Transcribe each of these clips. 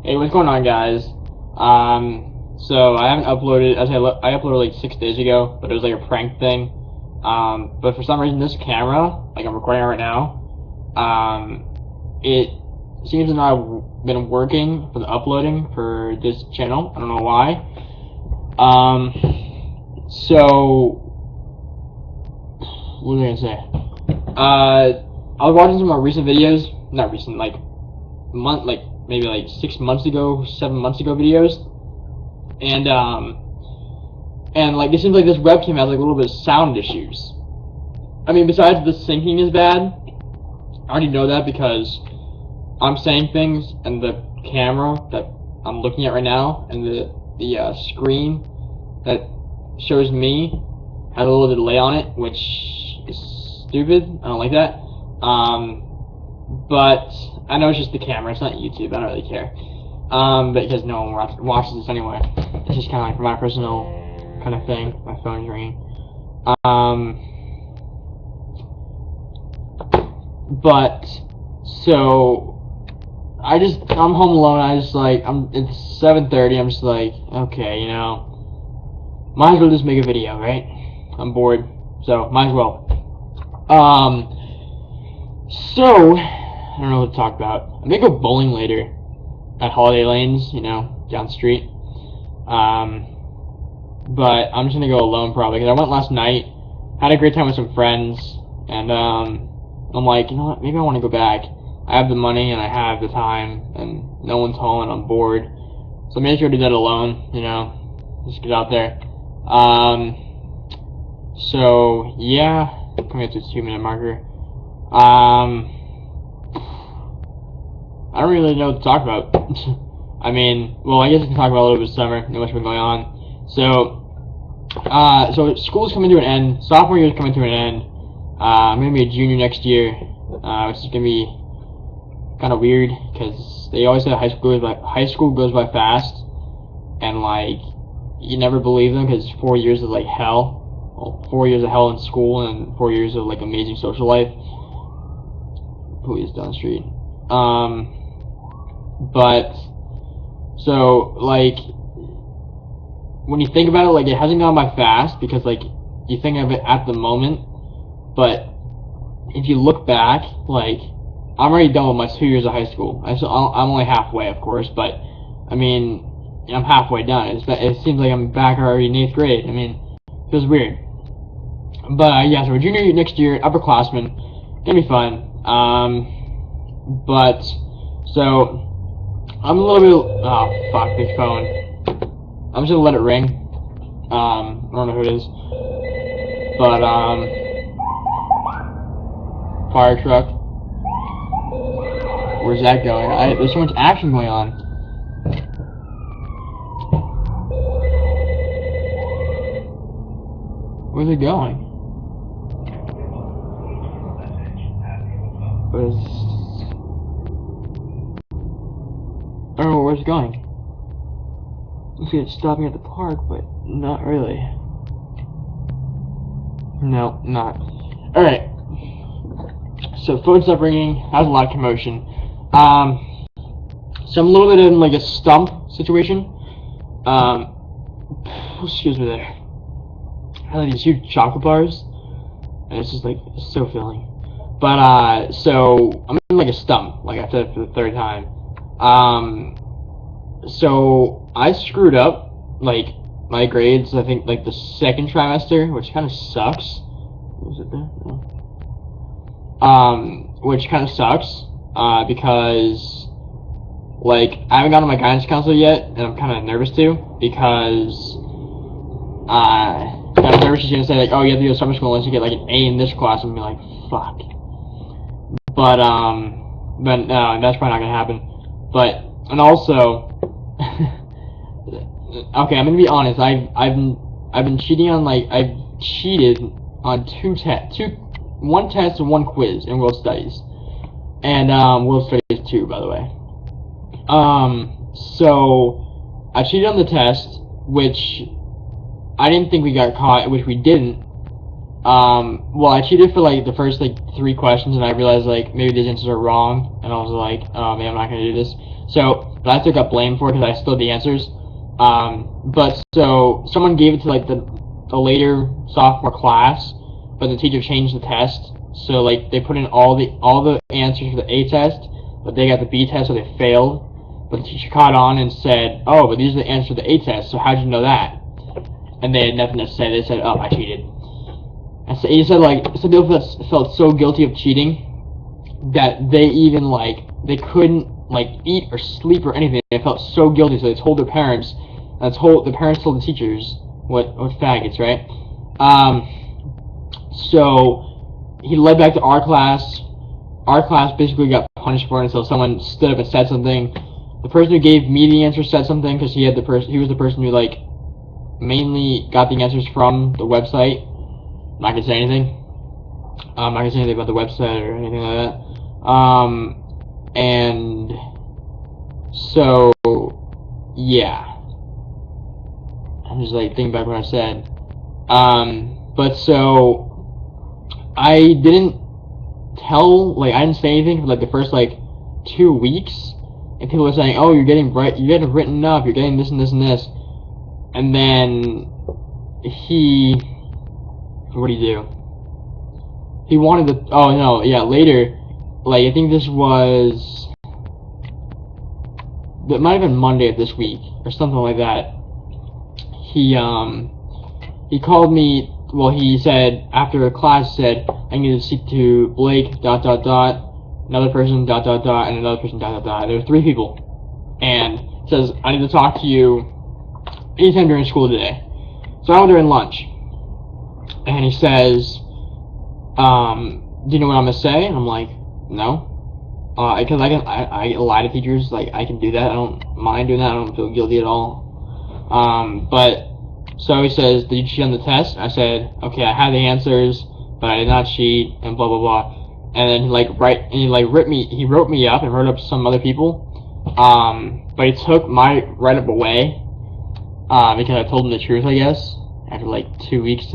Hey, what's going on, guys? So I haven't uploaded. I uploaded like 6 days ago, but it was like a prank thing. But for some reason, this camera, like I'm recording right now, it seems to not have been working for the uploading for this channel. I don't know why. So what was I gonna say? I was watching some of my recent videos, not recent, like maybe like 6 months ago, 7 months ago videos, and like it seems like this webcam has like a little bit of sound issues. I mean, besides the syncing is bad, I already know that because I'm saying things and the camera that I'm looking at right now and the screen that shows me has a little delay on it, which is stupid. I don't like that. But I know it's just the camera, it's not YouTube, I don't really care. But because no one watches this anyway. It's just kind of like my personal kind of thing. My phone's ringing. But, so, I'm home alone, it's 7:30, I'm just like, okay, you know, might as well just make a video, right? I'm bored, so might as well. So, I don't know what to talk about. I'm gonna go bowling later at Holiday Lanes, you know, down the street. But I'm just gonna go alone probably because I went last night, had a great time with some friends, and I'm like, you know what, maybe I want to go back. I have the money and I have the time, and no one's home and I'm bored, so maybe I'll do that alone, you know, just get out there. So yeah, coming up to the 2-minute marker. I don't really know what to talk about. I mean, well, I guess I can talk about a little bit of summer and what's been going on. So school's coming to an end. Sophomore year's coming to an end. I'm gonna be a junior next year, which is gonna be kind of weird because they always say high school goes by fast, and like you never believe them because 4 years of like hell. Well, 4 years of hell in school and 4 years of like amazing social life. Please down the street. But so like when you think about it, like it hasn't gone by fast because like you think of it at the moment, but if you look back, like I'm already done with my 2 years of high school. I'm only halfway, of course, but I mean I'm halfway done. It seems like I'm back already in 8th grade. I mean, it feels weird. But yeah, so we're junior next year, upperclassmen, gonna be fun. But so I'm a little bit. Oh fuck, big phone. I'm just gonna let it ring. I don't know who it is, but fire truck. Where's that going? There's so much action going on. Where's it going? I don't know where it's going. Looks like it's stopping at the park, but not really. No, not. Alright. So phone stopped ringing, has a lot of commotion. So I'm a little bit in like a stump situation. Excuse me there. I have these huge chocolate bars, and it's just like it's so filling. But so I'm in like a stump, like I said for the 3rd time. So I screwed up like my grades. I think like the 2nd trimester, which kind of sucks. Was it there? No. Which kind of sucks because like I haven't gone to my guidance counselor yet, and I'm kind of nervous too because I'm nervous she's gonna say like, oh, you have to go to summer school unless you get like an A in this class. I'm gonna be like, fuck. But no, that's probably not gonna happen. But and also, okay, I'm gonna be honest. I've been cheating on I've cheated on one test and one quiz in World Studies, and World Studies 2, by the way. So I cheated on the test, which I didn't think we got caught, which we didn't. Well, I cheated for like the first like 3 questions, and I realized like maybe these answers are wrong, and I was like, oh man, I'm not gonna do this. So, but I took up blame for it because I still had the answers. But so someone gave it to like the later sophomore class, but the teacher changed the test. So like they put in all the answers for the A test, but they got the B test, so they failed. But the teacher caught on and said, oh, but these are the answers for the A test, so how'd you know that? And they had nothing to say. They said, oh, I cheated. And so he said, like, some people felt so guilty of cheating that they even, like, they couldn't, like, eat or sleep or anything. They felt so guilty, so they told their parents, and the parents told the teachers what faggots, right? So he led back to our class. Our class basically got punished for it until someone stood up and said something. The person who gave me the answer said something because he was the person who, like, mainly got the answers from the website. I'm not gonna say anything. I'm not gonna say anything about the website or anything like that. And so, yeah. I'm just like thinking back what I said. But so I didn't I didn't say anything for like the first like 2 weeks, and people were saying, "Oh, you're getting written up, you're getting this and this and this," and then what did he do? He wanted to, oh no, yeah, later, like, I think this was, it might have been Monday of this week, or something like that. He called me, well, he said, after a class, said, I need to speak to Blake, ... another person, ... and another person, ... There were 3 people. And says, I need to talk to you anytime during school today. So I went during lunch. And he says, do you know what I'm gonna say? And I'm like, no. Because I lie to teachers, like, I can do that. I don't mind doing that. I don't feel guilty at all. But, so he says, did you cheat on the test? I said, okay, I had the answers, but I did not cheat, and blah, blah, blah. And then he wrote me up and wrote up some other people. But he took my write-up away, because I told him the truth, I guess, after like 2 weeks.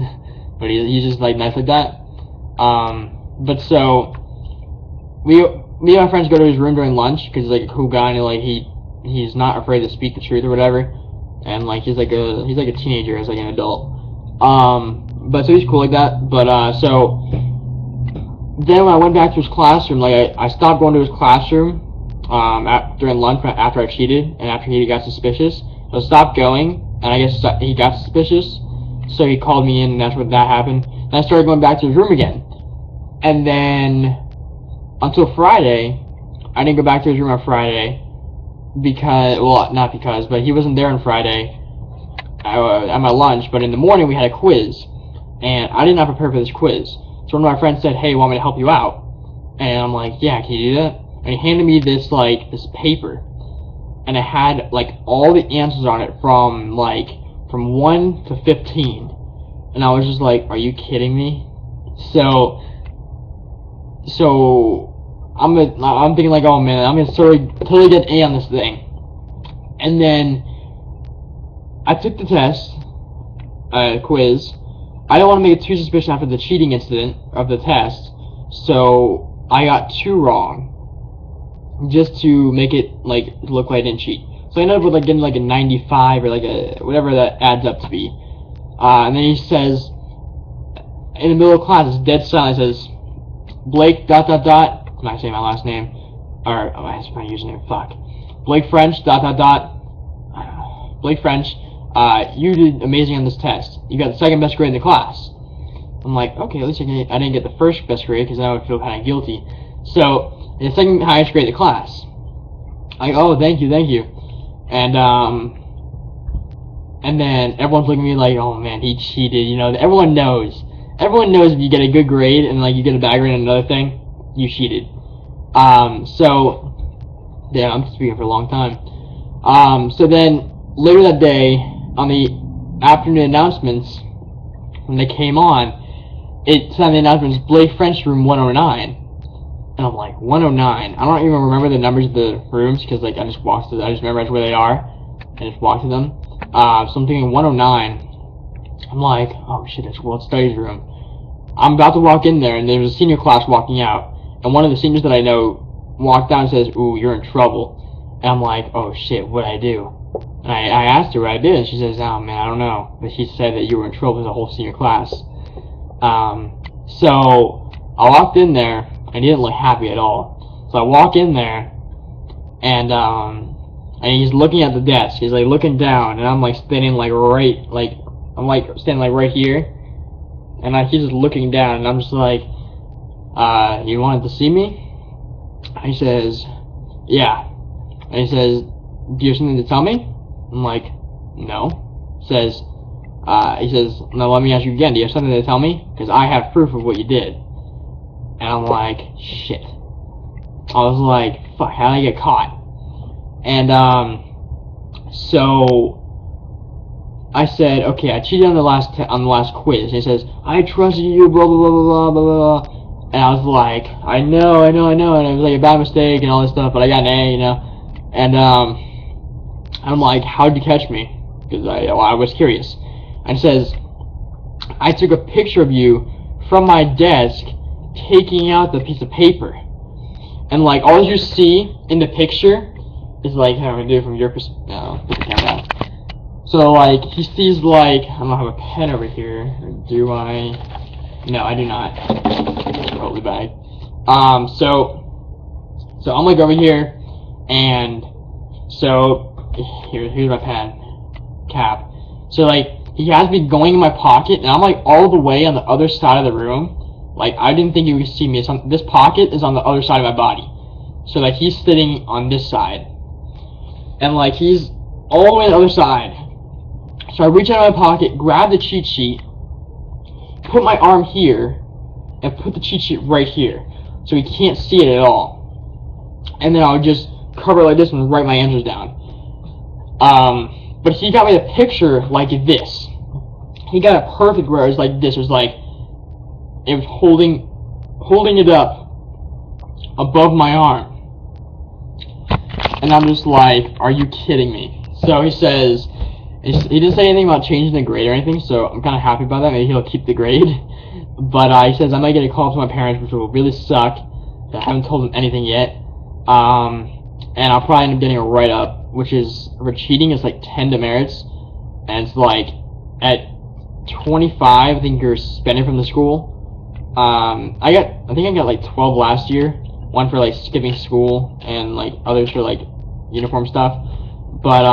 But he's just like nice like that. But so me and my friends go to his room during lunch because he's like a cool guy and like he's not afraid to speak the truth or whatever. And like he's like a teenager as like an adult. But so he's cool like that. But so then when I went back to his classroom, like I stopped going to his classroom during lunch after I cheated and after he got suspicious. So I stopped going, and I guess he got suspicious. So he called me in, and that's when that happened. And I started going back to his room again. And then, until Friday, I didn't go back to his room on Friday, because, well, not because, but he wasn't there on Friday at my lunch, but in the morning we had a quiz, and I did not prepare for this quiz. So one of my friends said, hey, want me to help you out? And I'm like, yeah, can you do that? And he handed me this paper, and it had, like, all the answers on it from 1 to 15, and I was just like, are you kidding me? So I'm thinking like, oh man, I'm gonna totally get an A on this thing. And then I took the test, quiz. I don't want to make it too suspicious after the cheating incident of the test, so I got 2 wrong, just to make it like look like I didn't cheat. So I ended up with like getting like a 95 or like a whatever that adds up to be. And then he says, in the middle of class, it's dead silent. It says, Blake ... I'm not saying my last name, or that's my username. Fuck. Blake French ... Blake French. You did amazing on this test. You got the 2nd best grade in the class. I'm like, okay, at least I didn't get the 1st best grade because then I would feel kind of guilty. So the 2nd highest grade in the class. Like, oh, thank you. And then everyone's looking at me like, oh man, he cheated, you know, everyone knows. Everyone knows if you get a good grade and like you get a bad grade on another thing, you cheated. So, yeah, I'm speaking for a long time. So then, later that day, on the afternoon announcements, when they came on, it said on the announcements, Blake French room 109. And I'm like, 109? I don't even remember the numbers of the rooms, because like I just memorized where they are, and just walked to them. So I'm thinking 109. I'm like, oh shit, it's World Studies room. I'm about to walk in there, and there was a senior class walking out, and one of the seniors that I know walked down and says, "Ooh, you're in trouble." And I'm like, "Oh shit, what'd I do?" And I asked her what I did, and she says, "Oh man, I don't know." But she said that you were in trouble with the whole senior class. So I walked in there, and he didn't look happy at all. So I walk in there, and he's looking at the desk. He's like looking down, and I'm like standing like standing like right here, and he's just looking down, and I'm just like, "You wanted to see me?" And he says, "Yeah." And he says, "Do you have something to tell me?" I'm like, "No." He says, "No, let me ask you again. Do you have something to tell me? Because I have proof of what you did." And I'm like, shit. I was like, fuck, how did I get caught? And, so I said, okay, I cheated on the last quiz. And he says, "I trusted you, blah, blah, blah, blah, blah, blah, blah." And I was like, I know. And it was like a bad mistake and all this stuff, but I got an A, you know. And, I'm like, how'd you catch me? Because I was curious. And he says, "I took a picture of you from my desk taking out the piece of paper." And like, all you see in the picture is like, how do I do it from your perspective? No, put the camera down. So like, he sees like, I don't have a pen over here. Or do I? No, I do not. Totally bag. So I'm like over here, and so here's my pen cap. So like, he has me going in my pocket, and I'm like all the way on the other side of the room. Like, I didn't think you could see me. This pocket is on the other side of my body. So like, he's sitting on this side, and like, he's all the way on the other side. So I reach out of my pocket, grab the cheat sheet, put my arm here, and put the cheat sheet right here, so he can't see it at all. And then I would just cover it like this and write my answers down. But he got me the picture like this. He got it perfect where it was like this. It was like, it was holding it up above my arm. And I'm just like, are you kidding me? So he says, he didn't say anything about changing the grade or anything, so I'm kind of happy about that. Maybe he'll keep the grade. But he says I might get a call from my parents, which will really suck. I haven't told them anything yet. And I'll probably end up getting a write-up, which is, for cheating, it's like 10 demerits. And it's like, at 25, I think you're suspended from the school. I think I got like 12 last year. One for like skipping school, and like others for like uniform stuff. But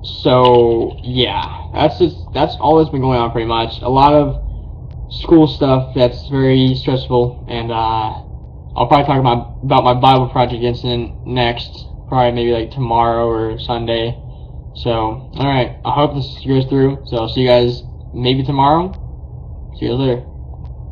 so yeah, that's all that's been going on pretty much. A lot of school stuff that's very stressful, and I'll probably talk about my Bible project incident next, probably maybe like tomorrow or Sunday. So alright, I hope this goes through. So I'll see you guys maybe tomorrow. See you guys later.